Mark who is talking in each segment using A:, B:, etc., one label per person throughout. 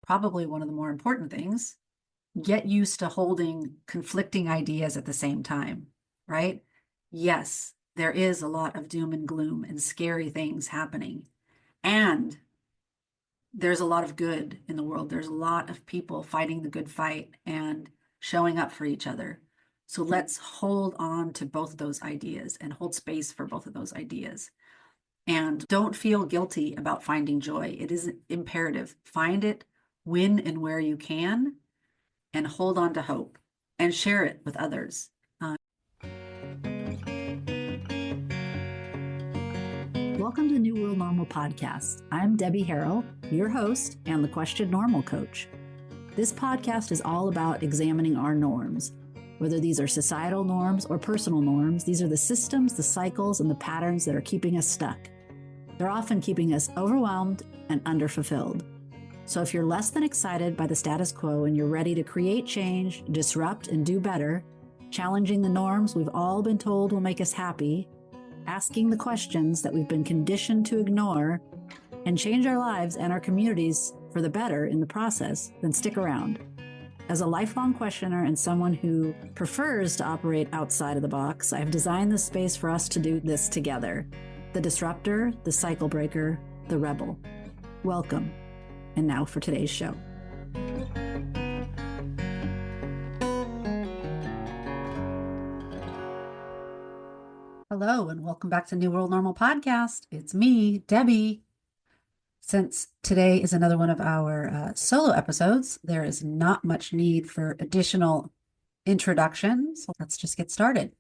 A: probably one of the more important things, get used to holding conflicting ideas at the same time, right? Yes, there is a lot of doom and gloom and scary things happening. And there's a lot of good in the world. There's a lot of people fighting the good fight and showing up for each other. So let's hold on to both of those ideas and hold space for both of those ideas. And don't feel guilty about finding joy. It is imperative. Find it when and where you can, and hold on to hope and share it with others. Welcome to the New World Normal podcast. I'm Debbie Harrell, your host and the Question Normal coach. This podcast is all about examining our norms. Whether these are societal norms or personal norms, these are the systems, the cycles, and the patterns that are keeping us stuck. They're often keeping us overwhelmed and underfulfilled. So if you're less than excited by the status quo and you're ready to create change, disrupt, and do better, challenging the norms we've all been told will make us happy, asking the questions that we've been conditioned to ignore, and change our lives and our communities for the better in the process, then stick around. As a lifelong questioner and someone who prefers to operate outside of the box, I've designed this space for us to do this together. The disruptor, the cycle breaker, the rebel. Welcome. And now for today's show. Hello, and welcome back to New World Normal Podcast. It's me, Debbie. Since today is another one of our solo episodes, there is not much need for additional introductions. So let's just get started.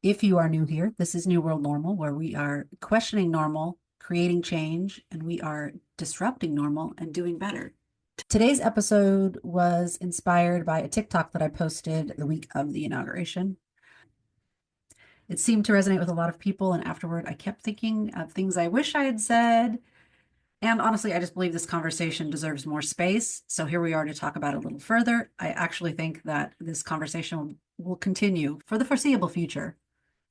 A: If you are new here, this is New World Normal, where we are questioning normal, creating change, and we are disrupting normal and doing better. Today's episode was inspired by a TikTok that I posted the week of the inauguration. It seemed to resonate with a lot of people, and afterward, I kept thinking of things I wish I had said. And honestly, I just believe this conversation deserves more space. So here we are to talk about it a little further. I actually think that this conversation will continue for the foreseeable future.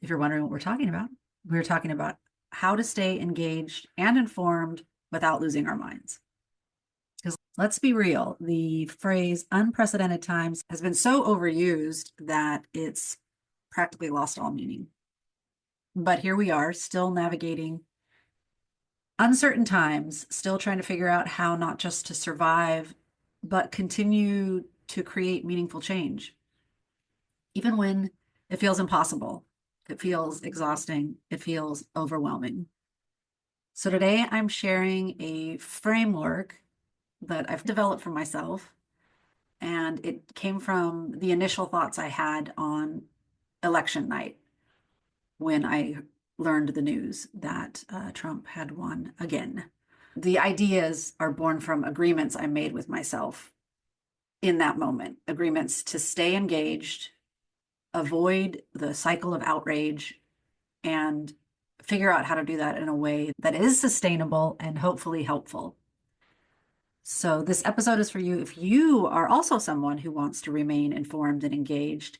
A: If you're wondering what we're talking about, we're talking about how to stay engaged and informed without losing our minds. Because let's be real, the phrase unprecedented times has been so overused that it's practically lost all meaning. But here we are, still navigating uncertain times, still trying to figure out how not just to survive, but continue to create meaningful change. Even when it feels impossible, it feels exhausting, it feels overwhelming. So today I'm sharing a framework that I've developed for myself, and it came from the initial thoughts I had on election night when I learned the news that Trump had won again. The ideas are born from agreements I made with myself in that moment, agreements to stay engaged, avoid the cycle of outrage, and figure out how to do that in a way that is sustainable and hopefully helpful. So this episode is for you if you are also someone who wants to remain informed and engaged,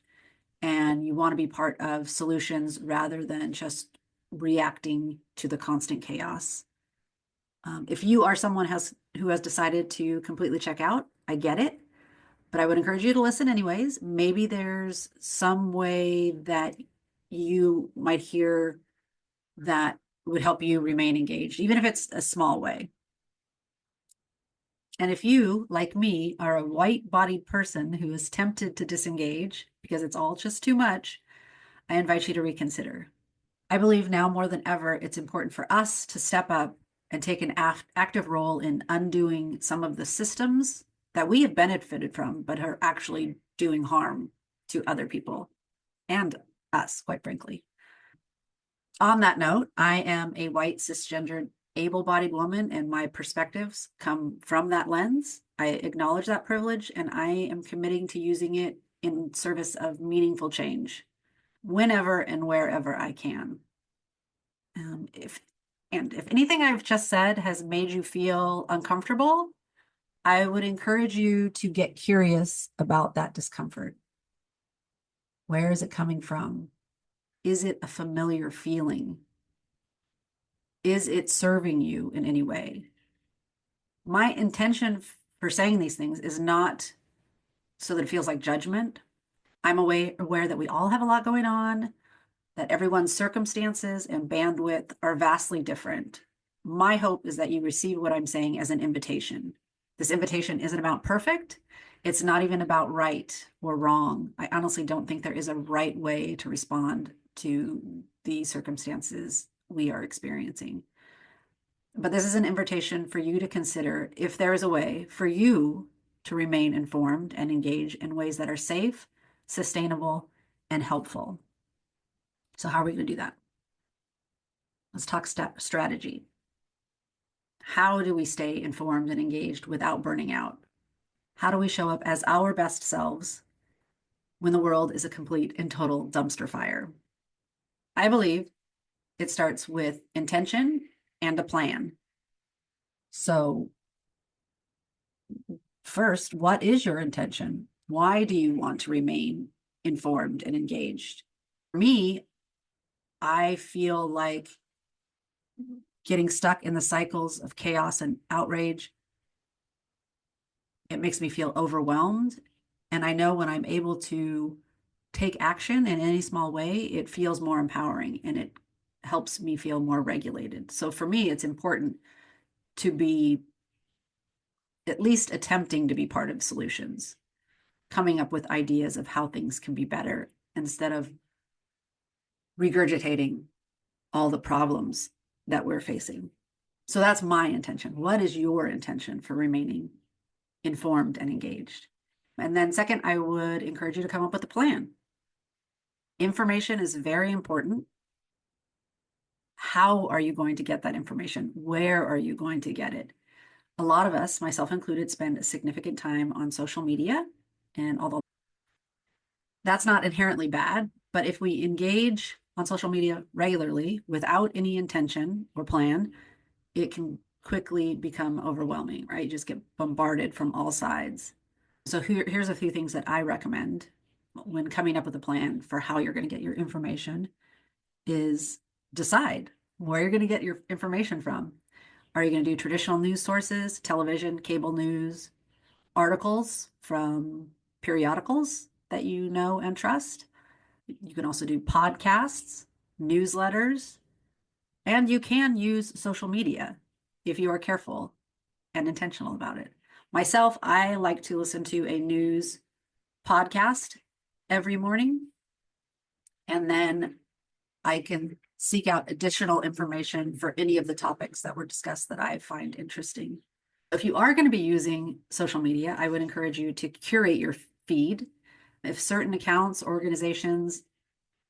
A: and you want to be part of solutions rather than just reacting to the constant chaos. If you are someone who has decided to completely check out, I get it, but I would encourage you to listen anyways. Maybe there's some way that you might hear that would help you remain engaged, even if it's a small way. And if you, like me, are a white-bodied person who is tempted to disengage because it's all just too much, I invite you to reconsider. I believe now more than ever, it's important for us to step up and take an active role in undoing some of the systems that we have benefited from, but are actually doing harm to other people and us, quite frankly. On that note, I am a white, cisgendered, able-bodied woman, and my perspectives come from that lens. I acknowledge that privilege, and I am committing to using it in service of meaningful change whenever and wherever I can. If anything I've just said has made you feel uncomfortable, I would encourage you to get curious about that discomfort. Where is it coming from? Is it a familiar feeling? Is it serving you in any way? My intention for saying these things is not so that it feels like judgment. I'm aware that we all have a lot going on, that everyone's circumstances and bandwidth are vastly different. My hope is that you receive what I'm saying as an invitation. This invitation isn't about perfect. It's not even about right or wrong. I honestly don't think there is a right way to respond to the circumstances we are experiencing. But this is an invitation for you to consider if there is a way for you to remain informed and engage in ways that are safe, sustainable, and helpful. So, how are we going to do that? Let's talk strategy. How do we stay informed and engaged without burning out? How do we show up as our best selves when the world is a complete and total dumpster fire? I believe it starts with intention and a plan. So, first, what is your intention? Why do you want to remain informed and engaged? For me, I feel like getting stuck in the cycles of chaos and outrage, it makes me feel overwhelmed. And I know when I'm able to take action in any small way, it feels more empowering and it helps me feel more regulated. So for me, it's important to be at least attempting to be part of solutions, coming up with ideas of how things can be better instead of regurgitating all the problems that we're facing. So that's my intention. What is your intention for remaining informed and engaged? And then, second, I would encourage you to come up with a plan. Information is very important. How are you going to get that information? Where are you going to get it? A lot of us, myself included, spend a significant time on social media. And although that's not inherently bad, but if we engage on social media regularly without any intention or plan, it can quickly become overwhelming, right? You just get bombarded from all sides. So here's a few things that I recommend when coming up with a plan for how you're going to get your information is decide where you're going to get your information from. Are you going to do traditional news sources, television, cable news, articles from periodicals that you know and trust? You can also do podcasts, newsletters, and you can use social media if you are careful and intentional about it. Myself, I like to listen to a news podcast every morning, and then I can seek out additional information for any of the topics that were discussed that I find interesting. If you are going to be using social media, I would encourage you to curate your feed. If certain accounts, organizations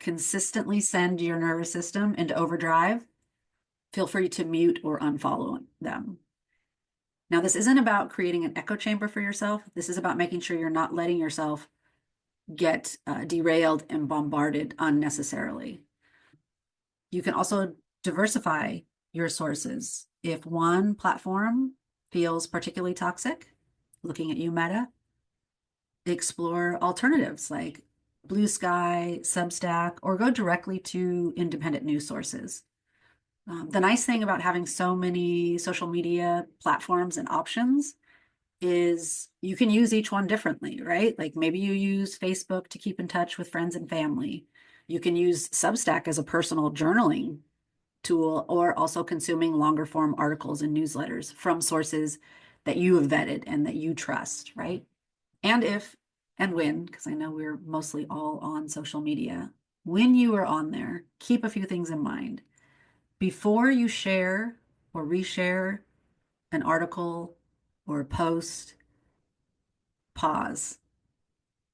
A: consistently send your nervous system into overdrive, feel free to mute or unfollow them. Now, this isn't about creating an echo chamber for yourself. This is about making sure you're not letting yourself get derailed and bombarded unnecessarily. You can also diversify your sources. If one platform feels particularly toxic, looking at you, Meta, explore alternatives like Blue Sky, Substack, or go directly to independent news sources. The nice thing about having so many social media platforms and options is you can use each one differently, right? Like maybe you use Facebook to keep in touch with friends and family. You can use Substack as a personal journaling tool, or also consuming longer form articles and newsletters from sources that you have vetted and that you trust, right? And if and when, because I know we're mostly all on social media, when you are on there, keep a few things in mind. Before you share or reshare an article or a post, pause,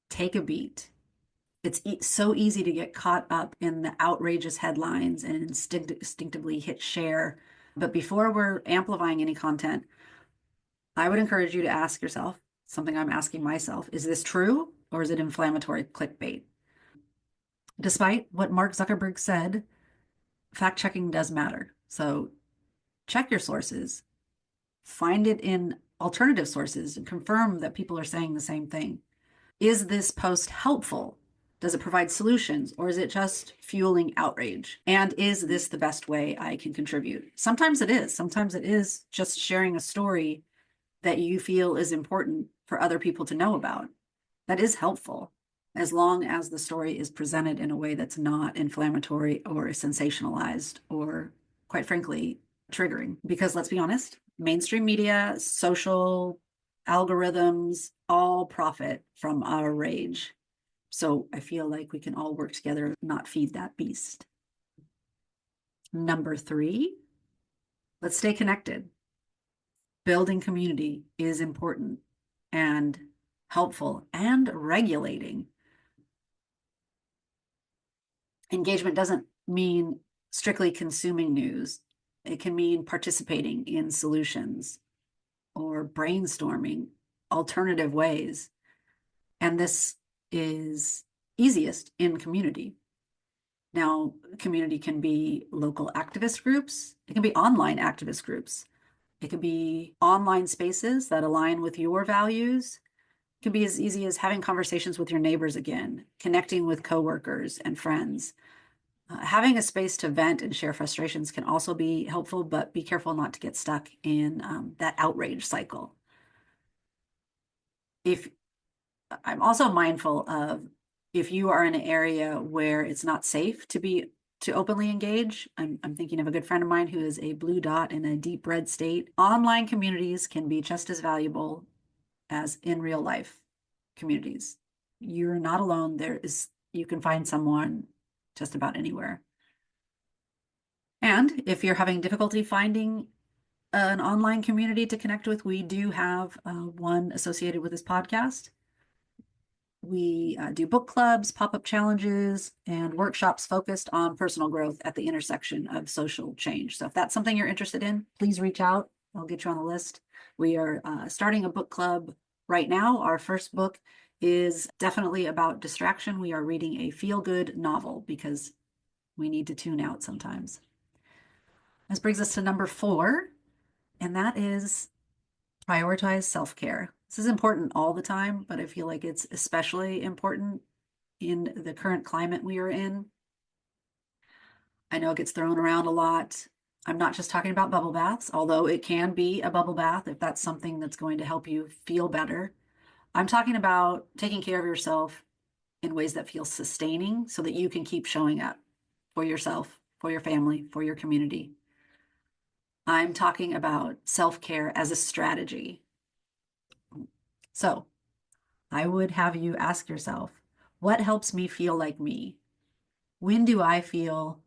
A: take a beat. It's so easy to get caught up in the outrageous headlines and instinctively hit share. But before we're amplifying any content, I would encourage you to ask yourself something I'm asking myself: is this true or is it inflammatory clickbait? Despite what Mark Zuckerberg said, fact checking does matter. So check your sources, find it in alternative sources, and confirm that people are saying the same thing. Is this post helpful? Does it provide solutions, or is it just fueling outrage? And is this the best way I can contribute? Sometimes it is. Sometimes it is just sharing a story that you feel is important for other people to know about. That is helpful as long as the story is presented in a way that's not inflammatory or sensationalized or, quite frankly, triggering. Because let's be honest, mainstream media, social algorithms all profit from our rage. So I feel like we can all work together, not feed that beast. Number 3, let's stay connected. Building community is important and helpful and regulating. Engagement doesn't mean strictly consuming news. It can mean participating in solutions or brainstorming alternative ways. And this is easiest in community. Now, community can be local activist groups. It can be online activist groups. It can be online spaces that align with your values. It can be as easy as having conversations with your neighbors again, connecting with coworkers and friends. Having a space to vent and share frustrations can also be helpful, but be careful not to get stuck in that outrage cycle. If I'm also mindful of if you are in an area where it's not safe to openly engage. I'm thinking of a good friend of mine who is a blue dot in a deep red state. Online communities can be just as valuable as in real life communities. You're not alone. You can find someone just about anywhere. And if you're having difficulty finding an online community to connect with, we do have one associated with this podcast. We do book clubs, pop-up challenges, and workshops focused on personal growth at the intersection of social change. So if that's something you're interested in, please reach out. I'll get you on the list. We are starting a book club right now. Our first book is definitely about distraction. We are reading a feel-good novel because we need to tune out sometimes. This brings us to number 4, and that is prioritize self-care. This is important all the time, but I feel like it's especially important in the current climate we are in. I know it gets thrown around a lot. I'm not just talking about bubble baths, although it can be a bubble bath if that's something that's going to help you feel better. I'm talking about taking care of yourself in ways that feel sustaining so that you can keep showing up for yourself, for your family, for your community. I'm talking about self-care as a strategy. So I would have you ask yourself, what helps me feel like me? When do I feel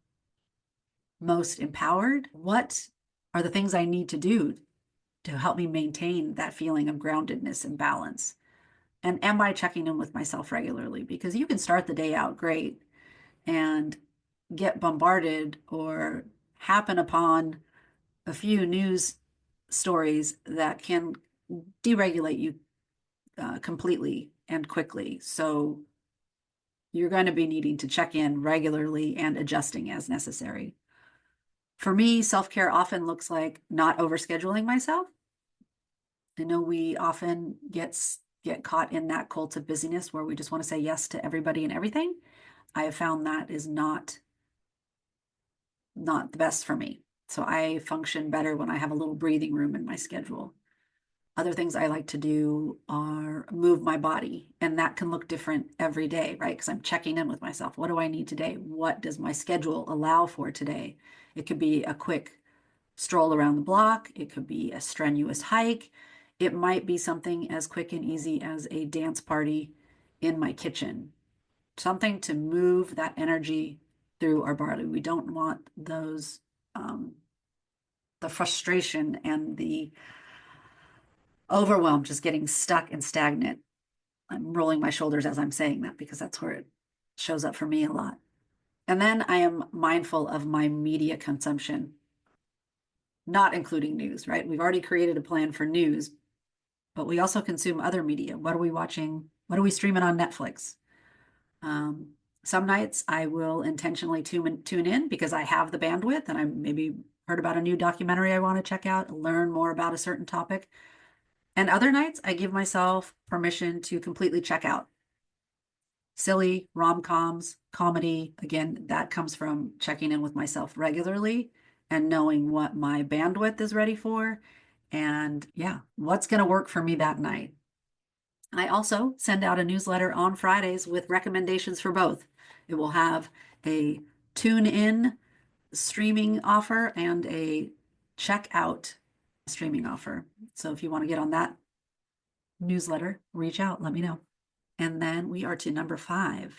A: most empowered? What are the things I need to do to help me maintain that feeling of groundedness and balance? And am I checking in with myself regularly? Because you can start the day out great and get bombarded or happen upon a few news stories that can deregulate you completely and quickly. So you're going to be needing to check in regularly and adjusting as necessary. For me, self-care often looks like not overscheduling myself. I know we often get caught in that cult of busyness where we just want to say yes to everybody and everything. I have found that is not the best for me. So I function better when I have a little breathing room in my schedule. Other things I like to do are move my body, and that can look different every day, right? Because I'm checking in with myself. What do I need today? What does my schedule allow for today? It could be a quick stroll around the block. It could be a strenuous hike. It might be something as quick and easy as a dance party in my kitchen. Something to move that energy through our body. We don't want the frustration and the overwhelm just getting stuck and stagnant. I'm rolling my shoulders as I'm saying that because that's where it shows up for me a lot. And then I am mindful of my media consumption, not including news, right? We've already created a plan for news, but we also consume other media. What are we watching? What are we streaming on Netflix? Some nights I will intentionally tune in because I have the bandwidth and I maybe heard about a new documentary I want to check out, learn more about a certain topic. And other nights I give myself permission to completely check out. Silly, rom-coms, comedy, again, that comes from checking in with myself regularly and knowing what my bandwidth is ready for and yeah, what's going to work for me that night. I also send out a newsletter on Fridays with recommendations for both. It will have a tune in streaming offer and a check out streaming offer. So if you want to get on that newsletter, reach out, let me know. And then we are to number 5.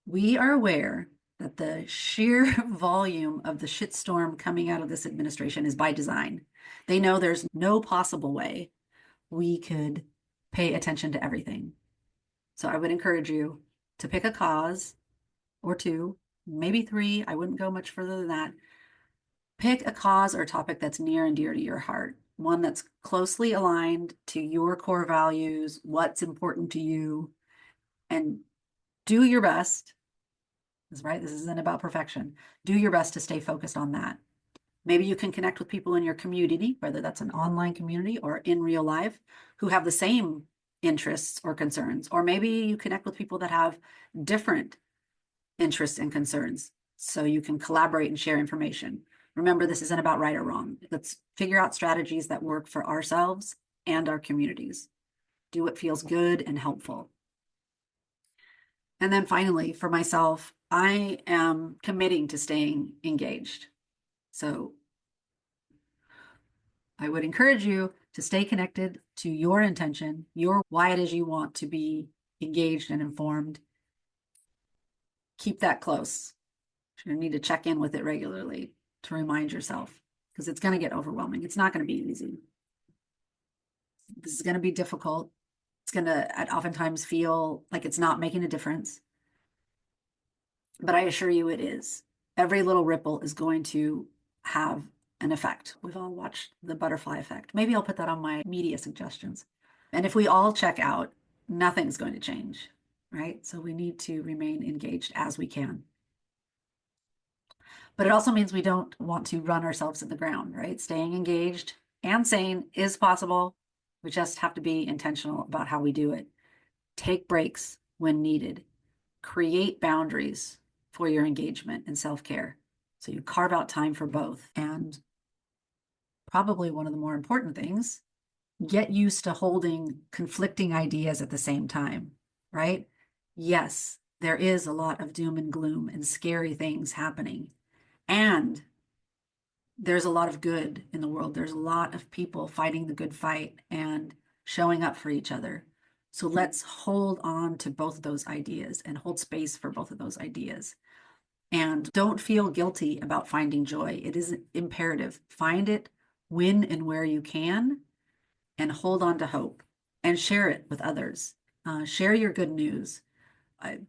A: We are aware that the sheer volume of the shitstorm coming out of this administration is by design. They know there's no possible way we could pay attention to everything. So I would encourage you to pick a cause or two, maybe 3. I wouldn't go much further than that. Pick a cause or topic that's near and dear to your heart, one that's closely aligned to your core values, what's important to you, and do your best. That's right. This isn't about perfection. Do your best to stay focused on that. Maybe you can connect with people in your community, whether that's an online community or in real life, who have the same interests or concerns. Or maybe you connect with people that have different interests and concerns so you can collaborate and share information. Remember, this isn't about right or wrong. Let's figure out strategies that work for ourselves and our communities. Do what feels good and helpful. And then finally, for myself, I am committing to staying engaged. So I would encourage you to stay connected to your intention, your why it is you want to be engaged and informed. Keep that close. You need to check in with it regularly to remind yourself, because it's going to get overwhelming. It's not going to be easy. This is going to be difficult. It's going to oftentimes feel like it's not making a difference. But I assure you it is. Every little ripple is going to have an effect. We've all watched The Butterfly Effect. Maybe I'll put that on my media suggestions. And if we all check out, nothing's going to change, right? So we need to remain engaged as we can. But it also means we don't want to run ourselves in the ground, right? Staying engaged and sane is possible. We just have to be intentional about how we do it. Take breaks when needed. Create boundaries for your engagement and self-care. So you carve out time for both. And probably one of the more important things, get used to holding conflicting ideas at the same time, right? Yes, there is a lot of doom and gloom and scary things happening. And there's a lot of good in the world. There's a lot of people fighting the good fight and showing up for each other. So let's hold on to both of those ideas and hold space for both of those ideas. And don't feel guilty about finding joy. It is imperative. Find it when and where you can, and hold on to hope and share it with others. Share your good news.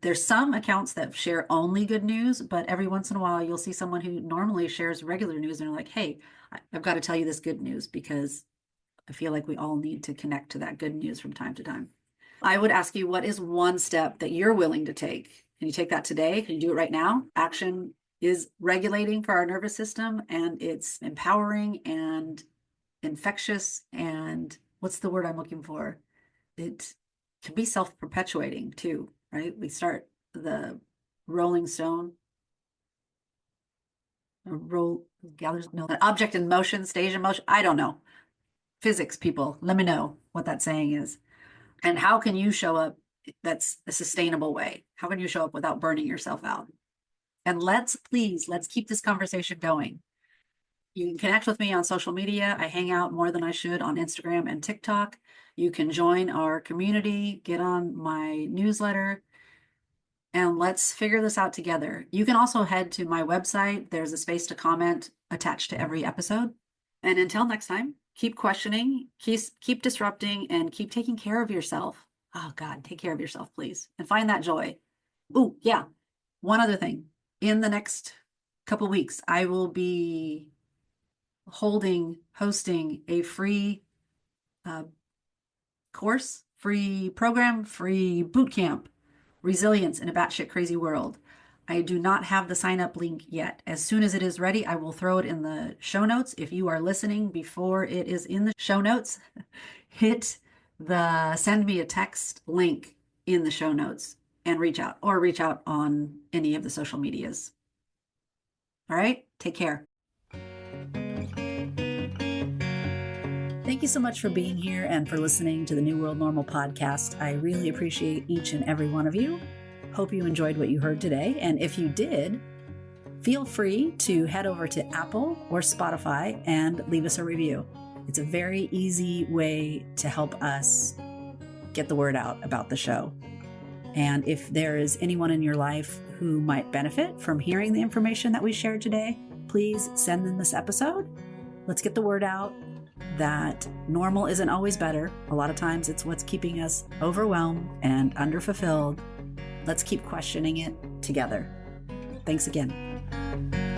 A: There's some accounts that share only good news, but every once in a while you'll see someone who normally shares regular news and they're like, hey, I've got to tell you this good news, because I feel like we all need to connect to that good news from time to time. I would ask you, what is one step that you're willing to take? Can you take that today? Can you do it right now? Action is regulating for our nervous system, and it's empowering and infectious, and what's the word I'm looking for? It can be self-perpetuating too, right? We start the Rolling Stone, gathers, no, an object in motion stays in motion. I don't know. Physics people, let me know what that saying is. And how can you show up that's a sustainable way? How can you show up without burning yourself out? And let's keep this conversation going. You can connect with me on social media. I hang out more than I should on Instagram and TikTok. You can join our community, get on my newsletter, and let's figure this out together. You can also head to my website. There's a space to comment attached to every episode. And until next time, keep questioning, keep disrupting, and keep taking care of yourself. Oh God, take care of yourself, please. And find that joy. Oh, yeah. One other thing. In the next couple weeks, I will be hosting a free course, free program, free boot camp, Resilience in a Batshit Crazy World. I do not have the sign up link yet. As soon as it is ready, I will throw it in the show notes. If you are listening before it is in the show notes, hit the send me a text link in the show notes and reach out on any of the social medias. All right, take care. Thank you so much for being here and for listening to the New World Normal podcast. I really appreciate each and every one of you. Hope you enjoyed what you heard today. And if you did, feel free to head over to Apple or Spotify and leave us a review. It's a very easy way to help us get the word out about the show. And if there is anyone in your life who might benefit from hearing the information that we shared today, please send them this episode. Let's get the word out that normal isn't always better. A lot of times it's what's keeping us overwhelmed and underfulfilled. Let's keep questioning it together. Thanks again.